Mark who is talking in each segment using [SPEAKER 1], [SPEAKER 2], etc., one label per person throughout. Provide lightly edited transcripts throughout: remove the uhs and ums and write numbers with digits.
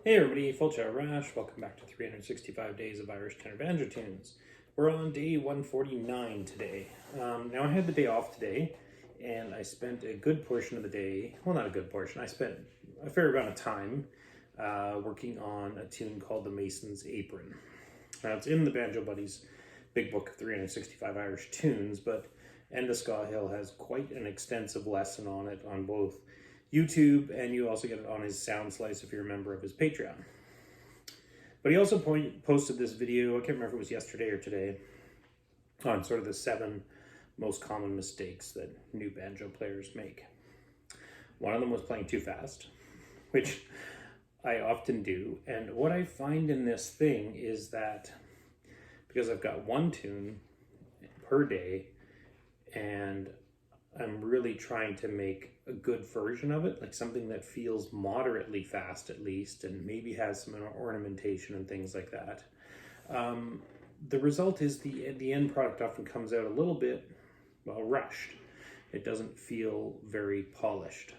[SPEAKER 1] Hey everybody, Fulcha Rash. Welcome back to 365 Days of Irish Tenor Banjo Tunes. We're on day 149 today. Now I had the day off today, and I spent a good portion of the day, well not a good portion, I spent a fair amount of time working on a tune called The Mason's Apron. Now it's in the Banjo Buddies big book of 365 Irish tunes, but Enda Scahill has quite an extensive lesson on it on both YouTube, and you also get it on his Sound Slice if you're a member of his Patreon. But he also posted this video, I can't remember if it was yesterday or today, on sort of the 7 most common mistakes that new banjo players make. One of them was playing too fast, which I often do. And what I find in this thing is that because I've got one tune per day, and I'm really trying to make a good version of it, like something that feels moderately fast at least, and maybe has some ornamentation and things like that. The result is the end product often comes out a little bit, well, rushed. It doesn't feel very polished.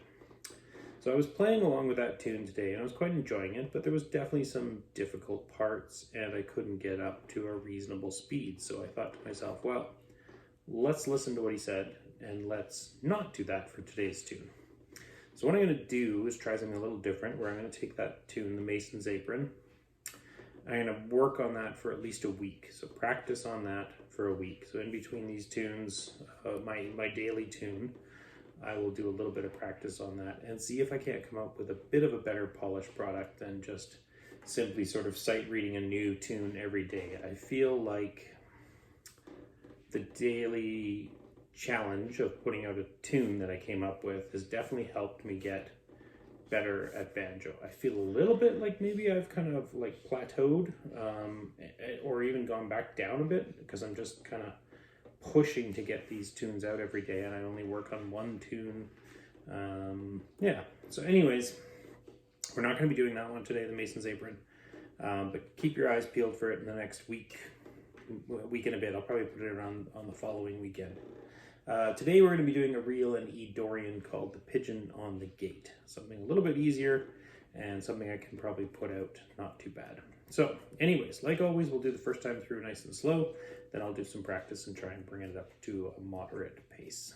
[SPEAKER 1] So I was playing along with that tune today, and I was quite enjoying it, but there was definitely some difficult parts, and I couldn't get up to a reasonable speed. So I thought to myself, well, let's listen to what he said, and let's not do that for today's tune. So what I'm going to do is try something a little different, where I'm going to take that tune, The Mason's Apron. I'm going to work on that for at least a week. So practice on that for a week. So in between these tunes, my daily tune, I will do a little bit of practice on that and see if I can't come up with a bit of a better polished product than just simply sort of sight reading a new tune every day. I feel like the daily challenge of putting out a tune that I came up with has definitely helped me get better at banjo. I feel a little bit like maybe I've kind of like plateaued or even gone back down a bit, because I'm just kind of pushing to get these tunes out every day, and I only work on one tune. Yeah, so anyways, we're not going to be doing that one today, The Mason's Apron, but keep your eyes peeled for it in the next week and a bit. I'll probably put it around on the following weekend. Today we're going to be doing a reel in E Dorian called The Pigeon on the Gate. Something a little bit easier and something I can probably put out not too bad. So anyways, like always, we'll do the first time through nice and slow. Then I'll do some practice and try and bring it up to a moderate pace.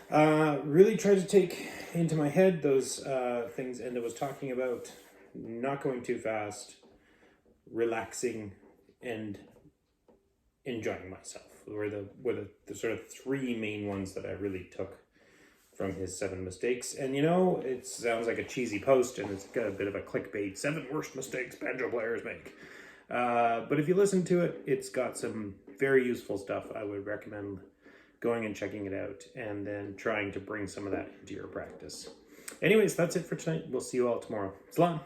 [SPEAKER 1] that. Really tried to take into my head those things, and I was talking about not going too fast, relaxing, and enjoying myself. Were the sort of three main ones that I really took from his 7 mistakes. And you know, it sounds like a cheesy post, and it's got a bit of a clickbait, 7 worst mistakes banjo players make. But if you listen to it, it's got some very useful stuff. I would recommend going and checking it out, and then trying to bring some of that into your practice. Anyways, that's it for tonight. We'll see you all tomorrow. Slán!